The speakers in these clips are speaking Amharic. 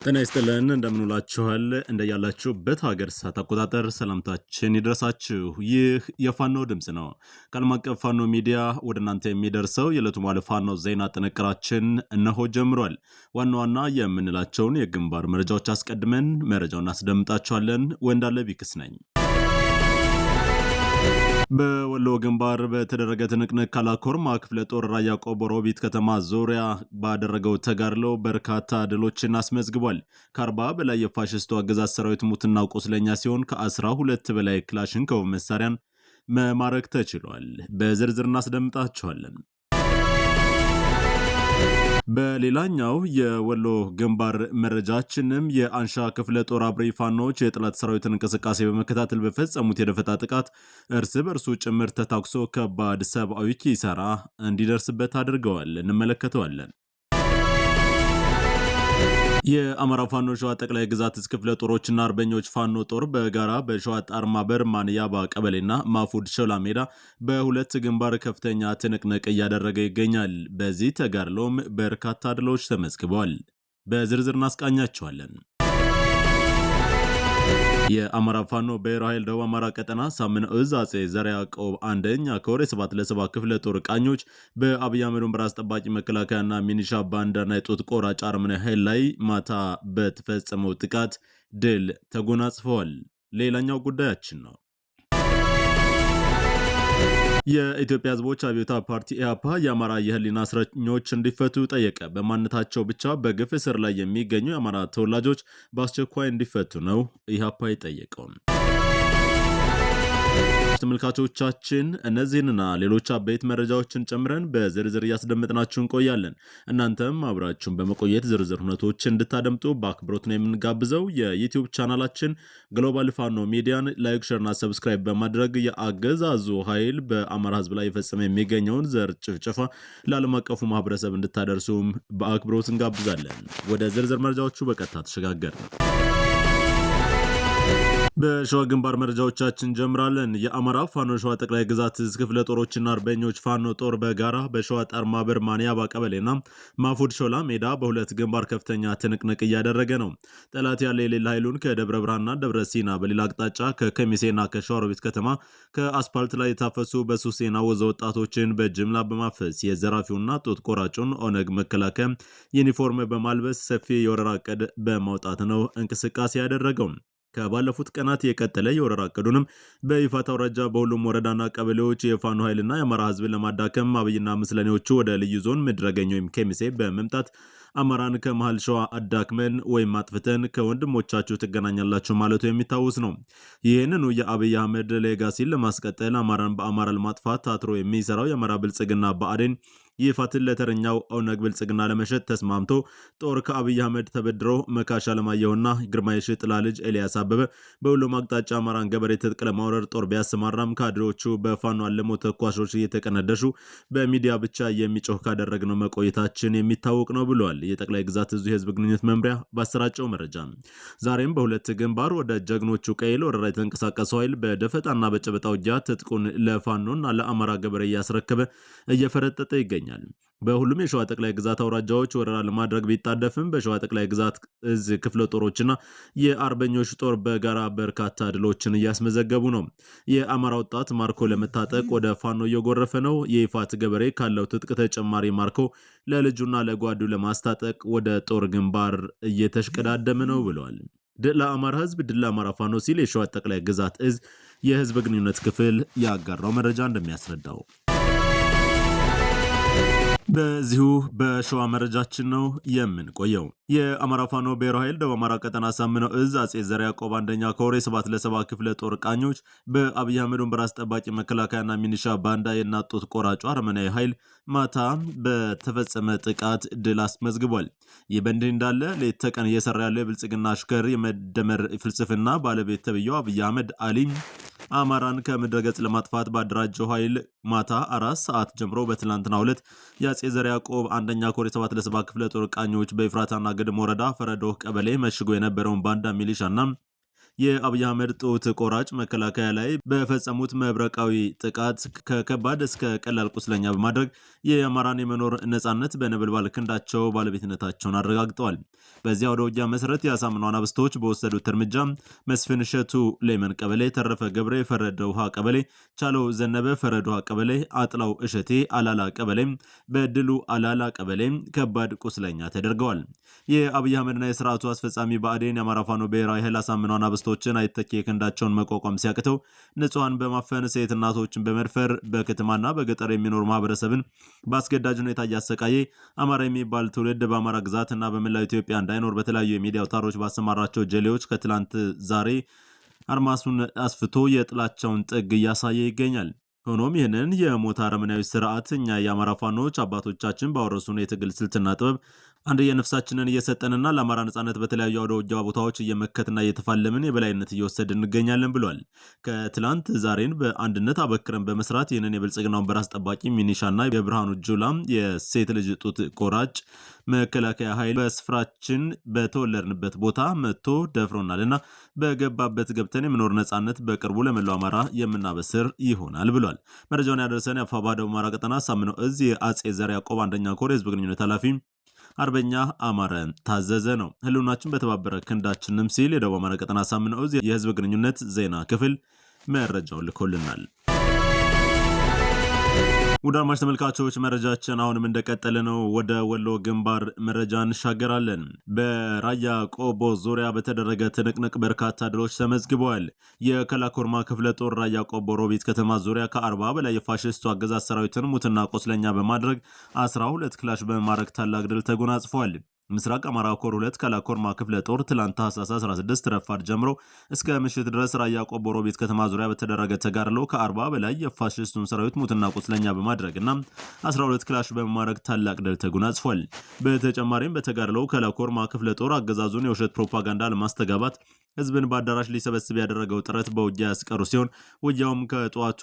ጤና ይስጥልን እንደምንውላችኋል እንደያላችሁበት ሀገር ሰዓት አቆጣጠር ሰላምታችን ይድረሳችሁ። ይህ የፋኖ ድምፅ ነው። ከዓለም አቀፍ ፋኖ ሚዲያ ወደ እናንተ የሚደርሰው የዕለቱ ማለ ፋኖ ዜና ጥንቅራችን እነሆ ጀምሯል። ዋና ዋና የምንላቸውን የግንባር መረጃዎች አስቀድመን መረጃውን እናስደምጣችኋለን። ወንዳለ ቢክስ ነኝ። በወሎ ግንባር በተደረገ ትንቅንቅ ካላኮርማ ክፍለ ጦር ራያ ቆቦ ሮቢት ከተማ ዙሪያ ባደረገው ተጋድሎ በርካታ ድሎችን አስመዝግቧል። ከ40 በላይ የፋሽስቱ አገዛዝ ሰራዊት ሙትና ቁስለኛ ሲሆን ከ12 በላይ ክላሽንኮቭ መሳሪያን መማረክ ተችሏል። በዝርዝር እናስደምጣቸዋለን። በሌላኛው የወሎ ግንባር መረጃችንም የአንሻ ክፍለ ጦር አብሬ ፋኖች የጠላት ሰራዊትን እንቅስቃሴ በመከታተል በፈጸሙት የደፈጣ ጥቃት እርስ በርሱ ጭምር ተታኩሶ ከባድ ሰብአዊ ኪሳራ እንዲደርስበት አድርገዋል። እንመለከተዋለን። የአማራ ፋኖ ሸዋ ጠቅላይ ግዛት ክፍለ ጦሮችና አርበኞች ፋኖ ጦር በጋራ በሸዋ ጣርማበር ማንያባ ቀበሌና ማፉድ ሾላ ሜዳ በሁለት ግንባር ከፍተኛ ትንቅንቅ እያደረገ ይገኛል። በዚህ ተጋድሎም በርካታ ድሎች ተመዝግበዋል። በዝርዝር እናስቃኛቸዋለን። የአማራ ፋኖ ብሔራዊ ኃይል ደቡብ አማራ ቀጠና ሳምነው እዝ አጼ ዘርዓ ያዕቆብ አንደኛ ኮር 7 ለ7 ክፍለ ጦር ቃኞች በአብይ አህመድ በራስ ጠባቂ መከላከያና ሚኒሻ ባንዳና የጦት ቆራጭ አርመኔ ኃይል ላይ ማታ በተፈጸመው ጥቃት ድል ተጎናጽፈዋል። ሌላኛው ጉዳያችን ነው። የኢትዮጵያ ሕዝቦች አብዮታዊ ፓርቲ ኢህአፓ የአማራ የህሊና እስረኞች እንዲፈቱ ጠየቀ። በማንነታቸው ብቻ በግፍ እስር ላይ የሚገኙ የአማራ ተወላጆች በአስቸኳይ እንዲፈቱ ነው ኢህአፓ የጠየቀው። ተመልካቾቻችን እነዚህንና ሌሎች አበይት መረጃዎችን ጨምረን በዝርዝር እያስደመጥናችሁ እንቆያለን። እናንተም አብራችሁን በመቆየት ዝርዝር ሁነቶች እንድታደምጡ በአክብሮት ነው የምንጋብዘው። የዩቲዩብ ቻናላችን ግሎባል ፋኖ ሚዲያን ላይክ፣ ሼርና ሰብስክራይብ በማድረግ የአገዛዙ ኃይል በአማራ ህዝብ ላይ የፈጸመ የሚገኘውን ዘር ጭፍጨፋ ለዓለም አቀፉ ማህበረሰብ እንድታደርሱም በአክብሮት እንጋብዛለን። ወደ ዝርዝር መረጃዎቹ በቀጥታ ተሸጋገር። በሸዋ ግንባር መረጃዎቻችን ጀምራለን። የአማራ ፋኖ ሸዋ ጠቅላይ ግዛት ክፍለ ጦሮችና አርበኞች ፋኖ ጦር በጋራ በሸዋ ጣርማበር ማንያባ ቀበሌና ማፉድ ሾላ ሜዳ በሁለት ግንባር ከፍተኛ ትንቅንቅ እያደረገ ነው። ጠላት ያለ የሌለ ኃይሉን ከደብረ ብርሃንና ደብረ ሲና በሌላ አቅጣጫ ከከሚሴና ከሸዋሮቢት ከተማ ከአስፓልት ላይ የታፈሱ በሱሴና ወዘ ወጣቶችን በጅምላ በማፈስ የዘራፊውና ጦት ቆራጩን ኦነግ መከላከያ ዩኒፎርም በማልበስ ሰፊ የወረራ ዕቅድ በማውጣት ነው እንቅስቃሴ ያደረገው። ከባለፉት ቀናት የቀጠለ የወረራ ዕቅዱንም በይፋት አውራጃ በሁሉም ወረዳና ቀበሌዎች የፋኖ ኃይልና የአማራ ህዝብን ለማዳከም አብይና ምስለኔዎቹ ወደ ልዩ ዞን ምድረገኝ ወይም ኬሚሴ በመምጣት አማራን ከመሃል ሸዋ አዳክመን ወይም አጥፍተን ከወንድሞቻችሁ ትገናኛላችሁ ማለቱ የሚታወስ ነው። ይህንኑ የአብይ አህመድ ሌጋሲን ለማስቀጠል አማራን በአማራ ለማጥፋት ታትሮ የሚሰራው የአማራ ብልጽግና ብአዴን ይፋትን ለተረኛው ኦነግ ብልጽግና ለመሸጥ ተስማምቶ ጦር ከአብይ አህመድ ተበድሮ መካሽ አለማየሁና ግርማ የሽጥላ ልጅ ኤልያስ አበበ በሁሉም አቅጣጫ አማራን ገበሬ ትጥቅ ለማውረድ ጦር ቢያሰማራም ካድሬዎቹ በፋኖ አለሞ ተኳሾች እየተቀነደሹ በሚዲያ ብቻ የሚጮህ ካደረግነው መቆየታችን የሚታወቅ ነው ብሏል። የጠቅላይ ግዛት እዙ የህዝብ ግንኙነት መምሪያ ባሰራጨው መረጃ ዛሬም በሁለት ግንባር ወደ ጀግኖቹ ቀይል ወረራ የተንቀሳቀሰው ኃይል በደፈጣና በጨበጣ ውጊያ ትጥቁን ለፋኖና ለአማራ ገበሬ እያስረከበ እየፈረጠጠ ይገኛል። በሁሉም የሸዋ ጠቅላይ ግዛት አውራጃዎች ወረራ ለማድረግ ቢጣደፍም በሸዋ ጠቅላይ ግዛት እዝ ክፍለ ጦሮችና የአርበኞች ጦር በጋራ በርካታ ድሎችን እያስመዘገቡ ነው። የአማራ ወጣት ማርኮ ለመታጠቅ ወደ ፋኖ እየጎረፈ ነው። የይፋት ገበሬ ካለው ትጥቅ ተጨማሪ ማርኮ ለልጁና ለጓዱ ለማስታጠቅ ወደ ጦር ግንባር እየተሽቀዳደመ ነው ብለዋል። ድል ለአማራ ህዝብ፣ ድል ለአማራ ፋኖ ሲል የሸዋ ጠቅላይ ግዛት እዝ የህዝብ ግንኙነት ክፍል ያጋራው መረጃ እንደሚያስረዳው በዚሁ በሸዋ መረጃችን ነው የምንቆየው። የአማራ ፋኖ ብሔራዊ ኃይል ደቡብ አማራ ቀጠና ሳምነው እዝ አጼ ዘርዓ ያዕቆብ አንደኛ ኮር 7 ለ7 ክፍለ ጦር ቃኞች በአብይ አህመድ በራስ ጠባቂ መከላከያና ሚኒሻ ባንዳ የናጡት ቆራጩ አርመናዊ ኃይል ማታ በተፈጸመ ጥቃት ድል አስመዝግቧል። ይህ በእንዲህ እንዳለ ሌት ተቀን እየሰራ ያለው የብልጽግና አሽከር የመደመር ፍልስፍና ባለቤት ተብዬው አብይ አህመድ አሊ አማራን ከምድረ ገጽ ለማጥፋት ባደራጀው ኃይል ማታ 4 ሰዓት ጀምሮ በትላንትናው ዕለት የአጼ ዘርዓ ያዕቆብ አንደኛ ኮር 7 ለ7 ክፍለ ጦር ቃኞች በይፍራታና ግድም ወረዳ ፈረዶ ቀበሌ መሽጎ የነበረውን ባንዳ ሚሊሻና የአብይ አህመድ ጦት ቆራጭ መከላከያ ላይ በፈጸሙት መብረቃዊ ጥቃት ከከባድ እስከ ቀላል ቁስለኛ በማድረግ የአማራን የመኖር ነጻነት በነበልባል ክንዳቸው ባለቤትነታቸውን አረጋግጠዋል። በዚያ ወደ ውጊያ መሰረት የአሳምነው አናብስቶች በወሰዱት እርምጃ መስፍን እሸቱ ሌመን ቀበሌ፣ ተረፈ ገብሬ ፈረደ ውሃ ቀበሌ፣ ቻለው ዘነበ ፈረደ ውሃ ቀበሌ፣ አጥላው እሸቴ አላላ ቀበሌ፣ በድሉ አላላ ቀበሌ ከባድ ቁስለኛ ተደርገዋል። የአብይ አህመድና የስርዓቱ አስፈጻሚ ብአዴን የአማራ ፋኖ ብሔራዊ ኃይል አሳምነው አናብስቶችን አይተኬ ክንዳቸውን መቋቋም ሲያቅተው ንጹሐን በማፈን ሴት እናቶችን በመድፈር በከተማና በገጠር የሚኖር ማህበረሰብን በአስገዳጅ ሁኔታ እያሰቃየ አማራ የሚባል ትውልድ በአማራ ግዛት እና በመላው ኢትዮጵያ እንዳይኖር በተለያዩ የሚዲያ አውታሮች ባሰማራቸው ጀሌዎች ከትላንት ዛሬ አርማሱን አስፍቶ የጥላቻውን ጥግ እያሳየ ይገኛል። ሆኖም ይህንን የሞት አረመናዊ ስርዓት እኛ የአማራ ፋኖች አባቶቻችን ባወረሱን የትግል ስልትና ጥበብ አንድ የነፍሳችንን እየሰጠንና ለአማራ ነጻነት በተለያዩ አውደ ውጊያ ቦታዎች እየመከትና እየተፋለምን የበላይነት እየወሰድ እንገኛለን ብሏል። ከትላንት ዛሬን በአንድነት አበክረን በመስራት ይህንን የብልጽግናውን በራስ ጠባቂ ሚኒሻና የብርሃኑ ጁላ የሴት ልጅ ጡት ቆራጭ መከላከያ ኃይል በስፍራችን በተወለድንበት ቦታ መጥቶ ደፍሮናልና በገባበት ገብተን የመኖር ነጻነት በቅርቡ ለመላው አማራ የምናበስር ይሆናል ብሏል። መረጃውን ያደረሰን የአፋባ ደቡብ አማራ ቀጠና አሳምነው እዝ የአጼ ዘርዓ ያዕቆብ አንደኛ ኮር የህዝብ ግንኙነት ኃላፊ አርበኛ አማረ ታዘዘ ነው። ህልውናችን በተባበረ ክንዳችንም ሲል የደቡብ አማራ ቀጠና አሳምነው እዝ የህዝብ ግንኙነት ዜና ክፍል መረጃውን ልኮልናል። ውድ አድማጭ ተመልካቾች መረጃችን አሁንም እንደቀጠለ ነው። ወደ ወሎ ግንባር መረጃ እንሻገራለን። በራያ ቆቦ ዙሪያ በተደረገ ትንቅንቅ በርካታ ድሎች ተመዝግበዋል። የከላኮርማ ክፍለ ጦር ራያ ቆቦ ሮቢት ከተማ ዙሪያ ከ40 በላይ የፋሽስቱ አገዛዝ ሰራዊትን ሙትና ቆስለኛ በማድረግ 12 ክላሽ በማድረግ ታላቅ ድል ተጎናጽፏል። ምስራቅ አማራ ኮር 2 ከላኮርማ ክፍለ ጦር ትላንት ታህሳስ 16 ረፋድ ጀምሮ እስከ ምሽት ድረስ ራያ ቆቦ ሮቢት ከተማ ዙሪያ በተደረገ ተጋድሎ ከ40 በላይ የፋሽስቱን ሰራዊት ሙትና ቁስለኛ በማድረግና 12 ክላሽ በማድረግ ታላቅ ድል ተጎናጽፏል። በተጨማሪም በተጋድሎው ከላኮርማ ክፍለ ጦር አገዛዙን የውሸት ፕሮፓጋንዳ ለማስተጋባት ህዝብን በአዳራሽ ሊሰበስብ ያደረገው ጥረት በውጊያ ያስቀሩ ሲሆን ውጊያውም ከጠዋቱ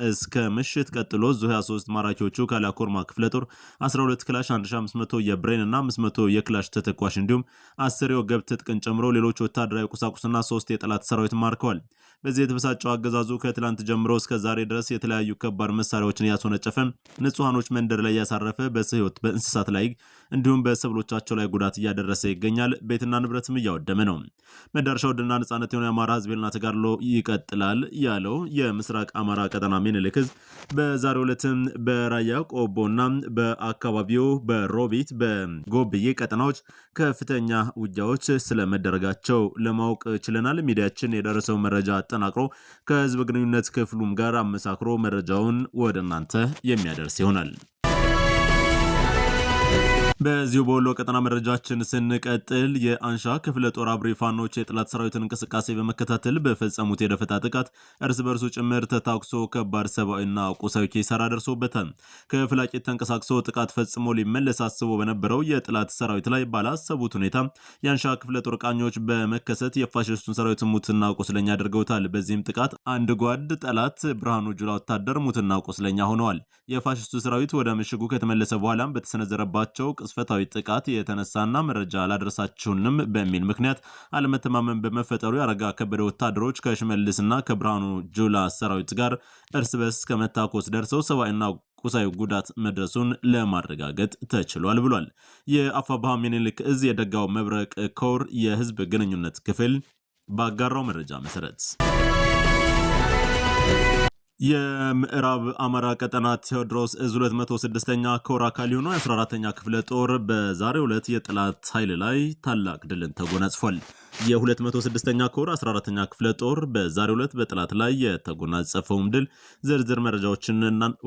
እስከ ምሽት ቀጥሎ ዙ 23 ማራኪዎቹ ከላኮርማ ክፍለ ጦር 12 ክላሽ 1500 የብሬን እና 500 የክላሽ ተተኳሽ እንዲሁም 10 የወገብ ትጥቅን ጨምሮ ሌሎች ወታደራዊ ቁሳቁስና 3 የጠላት ሰራዊት ማርከዋል። በዚህ የተበሳጨው አገዛዙ ከትላንት ጀምሮ እስከ ዛሬ ድረስ የተለያዩ ከባድ መሳሪያዎችን እያስወነጨፈ ንጹሃኖች መንደር ላይ ያሳረፈ በህይወት በእንስሳት ላይ እንዲሁም በሰብሎቻቸው ላይ ጉዳት እያደረሰ ይገኛል። ቤትና ንብረትም እያወደመ ነው። መዳረሻው ድልና ነጻነት የሆነ የአማራ ህዝብና ተጋድሎ ይቀጥላል ያለው የምስራቅ አማራ ቀጠና ምኒልክ ዕዝ በዛሬው ዕለትም በራያ ቆቦና በአካባቢው በሮቢት በጎብዬ ቀጠናዎች ከፍተኛ ውጊያዎች ስለመደረጋቸው ለማወቅ ችለናል። ሚዲያችን የደረሰው መረጃ አጠናቅሮ ከህዝብ ግንኙነት ክፍሉም ጋር አመሳክሮ መረጃውን ወደ እናንተ የሚያደርስ ይሆናል። በዚሁ በወሎ ቀጠና መረጃችን ስንቀጥል የአንሻ ክፍለ ጦር አብሪ ፋኖች የጠላት ሰራዊትን እንቅስቃሴ በመከታተል በፈጸሙት የደፈጣ ጥቃት እርስ በርሱ ጭምር ተታኩሶ ከባድ ሰብአዊና ቁሳዊ ኪሳራ ደርሶበታል። ከፍላቂት ተንቀሳቅሶ ጥቃት ፈጽሞ ሊመለስ አስቦ በነበረው የጠላት ሰራዊት ላይ ባላሰቡት ሁኔታ የአንሻ ክፍለ ጦር ቃኞች በመከሰት የፋሽስቱን ሰራዊት ሙትና ቁስለኛ አድርገውታል። በዚህም ጥቃት አንድ ጓድ ጠላት ብርሃኑ ጁላ ወታደር ሙትና ቁስለኛ ሆነዋል። የፋሽስቱ ሰራዊት ወደ ምሽጉ ከተመለሰ በኋላም በተሰነዘረባቸው ቅስፈታዊ ጥቃት የተነሳና መረጃ አላደረሳችሁንም በሚል ምክንያት አለመተማመን በመፈጠሩ ያረጋ ከበደ ወታደሮች ከሽመልስና ከብርሃኑ ጁላ ሰራዊት ጋር እርስ በርስ ከመታኮስ ደርሰው ሰብአዊና ቁሳዊ ጉዳት መድረሱን ለማረጋገጥ ተችሏል ብሏል። የአፋብኃ ምኒልክ ዕዝ የደጋው መብረቅ ኮር የህዝብ ግንኙነት ክፍል ባጋራው መረጃ መሰረት የምዕራብ አማራ ቀጠና ቴዎድሮስ ዕዝ 206ኛ ኮር አካል የሆነው የ14ኛ ክፍለ ጦር በዛሬው ዕለት የጠላት ኃይል ላይ ታላቅ ድልን ተጎናጽፏል። የ206ኛ ኮር 14ኛ ክፍለ ጦር በዛሬው ዕለት በጠላት ላይ የተጎናጸፈውም ድል ዝርዝር መረጃዎችን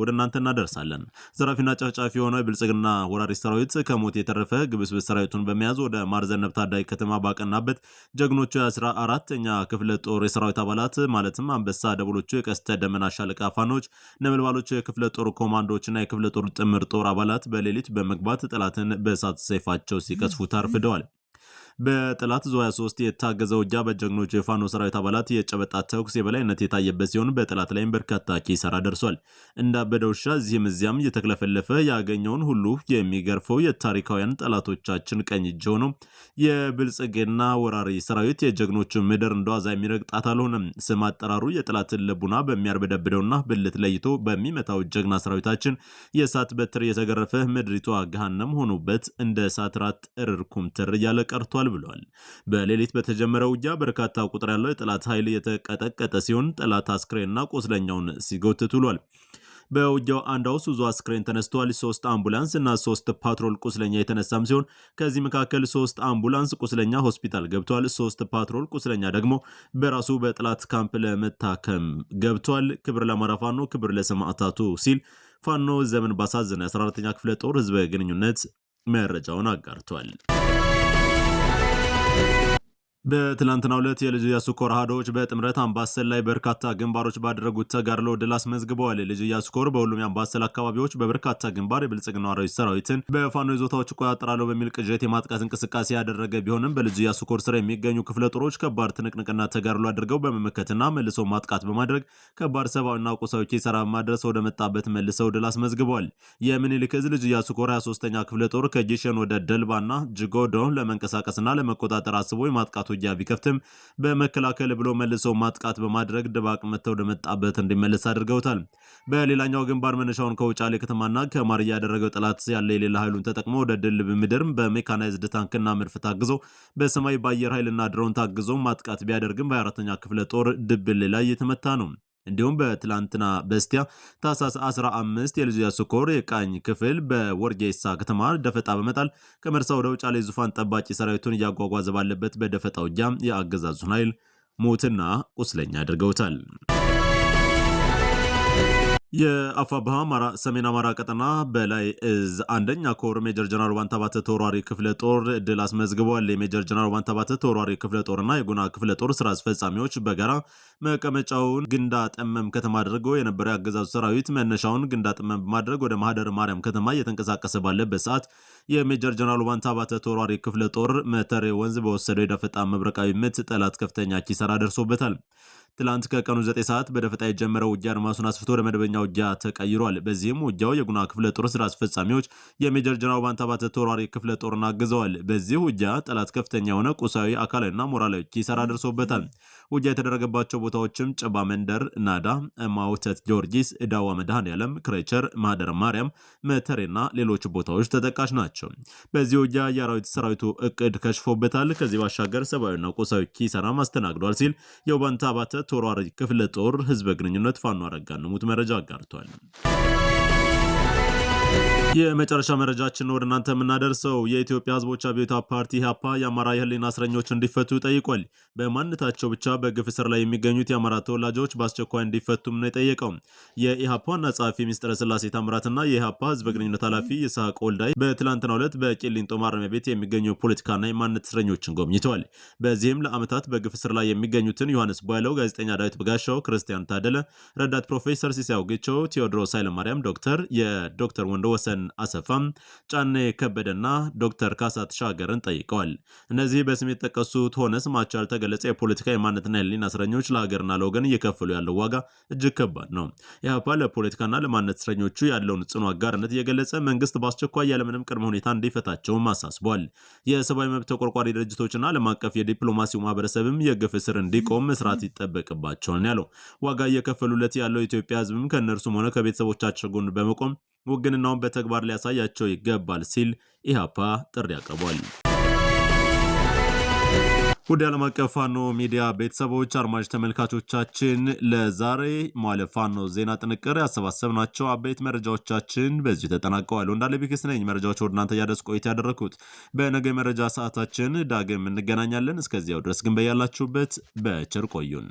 ወደ እናንተ እናደርሳለን። ዘራፊና ጨፍጫፊ የሆነው የብልጽግና ወራሪ ሰራዊት ከሞት የተረፈ ግብስብስ ሰራዊቱን በመያዝ ወደ ማርዘነብ ታዳጊ ከተማ ባቀናበት ጀግኖቹ የ14ኛ ክፍለ ጦር የሰራዊት አባላት ማለትም አንበሳ ደቦሎቹ የቀስተ ደመና ሻለቃ ፋኖች፣ ነበልባሎቹ የክፍለ ጦር ኮማንዶዎችና የክፍለ ጦር ጥምር ጦር አባላት በሌሊት በመግባት ጠላትን በእሳት ሰይፋቸው ሲቀስፉ ታርፍደዋል። በጠላት ዙ 23 የታገዘ ውጊያ በጀግኖቹ የፋኖ ሰራዊት አባላት የጨበጣ ተኩስ የበላይነት የታየበት ሲሆን በጠላት ላይም በርካታ ኪሳራ ደርሷል። እንዳበደ ውሻ እዚህም እዚያም እየተክለፈለፈ ያገኘውን ሁሉ የሚገርፈው የታሪካውያን ጠላቶቻችን ቀኝ እጅ ሆነው የብልጽግና ወራሪ ሰራዊት የጀግኖቹ ምድር እንደዋዛ የሚረግጣት አልሆነም። ስም አጠራሩ የጠላትን ልቡና በሚያርበደብደውና ብልት ለይቶ በሚመታው ጀግና ሰራዊታችን የእሳት በትር የተገረፈ ምድሪቷ ገሃነም ሆኖበት እንደ እሳት ራት እርርኩምትር እያለ ቀርቷል ብሏል። በሌሊት በተጀመረው ውጊያ በርካታ ቁጥር ያለው የጠላት ኃይል የተቀጠቀጠ ሲሆን ጠላት አስክሬንና ቆስለኛውን ሲጎትት ውሏል። በውጊያው አንድ አውሱዙ አስክሬን ተነስቷል። 3 አምቡላንስ እና 3 ፓትሮል ቁስለኛ የተነሳም ሲሆን ከዚህ መካከል 3 አምቡላንስ ቁስለኛ ሆስፒታል ገብቷል። 3 ፓትሮል ቁስለኛ ደግሞ በራሱ በጠላት ካምፕ ለመታከም ገብቷል። ክብር ለአማራ ፋኖ፣ ክብር ለሰማዕታቱ ሲል ፋኖ ዘመን ባሳዘነ 14ኛ ክፍለ ጦር ህዝብ ግንኙነት መረጃውን አጋርቷል። በትላንትናው ዕለት የልጅ ኢያሱ ኮር አሃዶች በጥምረት አምባሰል ላይ በርካታ ግንባሮች ባደረጉት ተጋድሎ ድል አስመዝግበዋል። ልጅ ኢያሱ ኮር በሁሉም የአምባሰል አካባቢዎች በበርካታ ግንባር የብልጽግና ወራሪ ሰራዊትን በፋኖ ይዞታዎች እቆጣጠራለሁ በሚል ቅዠት የማጥቃት እንቅስቃሴ ያደረገ ቢሆንም በልጅ ኢያሱ ኮር ስር የሚገኙ ክፍለ ጦሮች ከባድ ትንቅንቅና ተጋድሎ አድርገው በመመከትና መልሰው ማጥቃት በማድረግ ከባድ ሰብአዊና ቁሳዊ ኪሳራ ማድረስ ወደ መጣበት መልሰው ድል አስመዝግበዋል። የምኒልክ ዕዝ ልጅ ኢያሱ ኮር 23ኛ ክፍለ ጦር ከጊሸን ወደ ደልባና ጅጎዶ ለመንቀሳቀስና ለመቆጣጠር አስቦ የማጥቃቱ ውጊያ ቢከፍትም በመከላከል ብሎ መልሰው ማጥቃት በማድረግ ድባቅ መተው ወደ መጣበት እንዲመለስ አድርገውታል። በሌላኛው ግንባር መነሻውን ከውጫሌ ከተማና ከማርያ ያደረገው ጠላት ያለ የሌላ ኃይሉን ተጠቅሞ ወደ ድልብ ምድር በሜካናይዝድ ታንክና መድፍ ታግዞ በሰማይ በአየር ኃይልና ድሮን ታግዞ ማጥቃት ቢያደርግም በ4ኛ ክፍለ ጦር ድብል ላይ የተመታ ነው። እንዲሁም በትላንትና በስቲያ ታህሳስ 15 የልጅ ኢያሱ ኮር የቃኝ ክፍል በወርጌሳ ከተማ ደፈጣ በመጣል ከመርሳ ወደ ውጫሌ ዙፋን ጠባቂ ሰራዊቱን እያጓጓዘ ባለበት በደፈጣ ውጊያ የአገዛዙን ኃይል ሞትና ቁስለኛ አድርገውታል። የአፋብኃ ሰሜን አማራ ቀጠና በላይ ዕዝ 1ኛ ኮር ሜጀር ጀነራል ባንታባተ ተወራሪ ክፍለ ጦር ድል አስመዝግበዋል። የሜጀር ጀነራል ባንታባተ ተወራሪ ክፍለ ጦርና የጉና ክፍለ ጦር ስራ አስፈጻሚዎች በጋራ መቀመጫውን ግንዳ ጠመም ከተማ አድርገው የነበረው የአገዛዙ ሰራዊት መነሻውን ግንዳ ጠመም በማድረግ ወደ ማህደር ማርያም ከተማ እየተንቀሳቀሰ ባለበት ሰዓት የሜጀር ጀነራል ባንታባተ ተወራሪ ክፍለ ጦር መተሬ ወንዝ በወሰደው የደፈጣ መብረቃዊ ምት ጠላት ከፍተኛ ኪሳራ ደርሶበታል። ትላንት ከቀኑ 9 ሰዓት በደፈጣ የጀመረው ውጊያ አድማሱን አስፍቶ ወደ መደበኛ ውጊያ ተቀይሯል። በዚህም ውጊያው የጉና ክፍለ ጦር ስራ አስፈጻሚዎች የሜጀር ጀነራል ባንታባተ ተወራሪ ክፍለ ጦርን አግዘዋል። በዚህ ውጊያ ጠላት ከፍተኛ የሆነ ቁሳዊ፣ አካላዊና ሞራላዊ ኪሳራ ደርሶበታል። ውጊያ የተደረገባቸው ቦታዎችም ጨባ መንደር፣ ናዳ፣ ማውተት ጊዮርጊስ፣ ዳዋ መድኃኔዓለም፣ ክሬቸር፣ ማህደር ማርያም፣ መተሬና ሌሎች ቦታዎች ተጠቃሽ ናቸው። በዚህ ውጊያ የአራዊት ሰራዊቱ እቅድ ከሽፎበታል። ከዚህ ባሻገር ሰብአዊና ቁሳዊ ኪሳራ አስተናግዷል ሲል የባንታባተ ተወራሪ ክፍለ ጦር ህዝብ ግንኙነት ፋኖ አረጋ ንሙት መረጃ አጋርቷል። የመጨረሻ መረጃችን ወደ እናንተ የምናደርሰው የኢትዮጵያ ህዝቦች አብዮታዊ ፓርቲ ኢህአፓ የአማራ የህሊና እስረኞች እንዲፈቱ ጠይቋል። በማንነታቸው ብቻ በግፍ እስር ላይ የሚገኙት የአማራ ተወላጆች በአስቸኳይ እንዲፈቱም ነው የጠየቀው። የኢህአፓ ዋና ጸሐፊ ሚስጥረ ስላሴ ታምራትና የኢህአፓ ህዝብ ግንኙነት ኃላፊ ይስሐቅ ወልዳይ በትላንትናው ዕለት በቂሊንጦ ማረሚያ ቤት የሚገኙ የፖለቲካና የማንነት እስረኞችን ጎብኝተዋል። በዚህም ለዓመታት በግፍ እስር ላይ የሚገኙትን ዮሐንስ ቧያለው፣ ጋዜጠኛ ዳዊት በጋሻው፣ ክርስቲያን ታደለ፣ ረዳት ፕሮፌሰር ሲሳይ አውግቸው፣ ቴዎድሮስ ኃይለማርያም፣ የዶክተር ወንደወሰን አሰፋም፣ ጫኔ ከበደና ዶክተር ካሳ ተሻገርን ጠይቀዋል። እነዚህ በስም የተጠቀሱት ሆነ ስማቸው ያልተገለጸ የፖለቲካ የማንነትና የህሊና እስረኞች ለሀገርና ለወገን እየከፈሉ ያለው ዋጋ እጅግ ከባድ ነው። ኢህአፓ ለፖለቲካና ለማንነት እስረኞቹ ያለውን ጽኑ አጋርነት እየገለጸ መንግስት በአስቸኳይ ያለምንም ቅድመ ሁኔታ እንዲፈታቸውም አሳስቧል። የሰብአዊ መብት ተቆርቋሪ ድርጅቶችና ዓለም አቀፍ የዲፕሎማሲው ማህበረሰብም የግፍ እስር እንዲቆም መስራት ይጠበቅባቸዋል ያለው ዋጋ እየከፈሉለት ያለው የኢትዮጵያ ህዝብም ከእነርሱም ሆነ ከቤተሰቦቻቸው ጎን በመቆም ውግንናውን በተግባር ሊያሳያቸው ይገባል ሲል ኢህአፓ ጥሪ አቅርቧል። ወደ ዓለም አቀፍ ፋኖ ሚዲያ ቤተሰቦች አድማጭ ተመልካቾቻችን ለዛሬ ማለ ፋኖ ዜና ጥንቅር ያሰባሰብናቸው አበይት መረጃዎቻችን በዚሁ ተጠናቀዋል። እንዳለ ቢክስ ነኝ መረጃዎች ወደ እናንተ ያደረስኩ ቆይታ ያደረኩት። በነገ መረጃ ሰዓታችን ዳግም እንገናኛለን። እስከዚያው ድረስ ግን በያላችሁበት በቸር ቆዩን።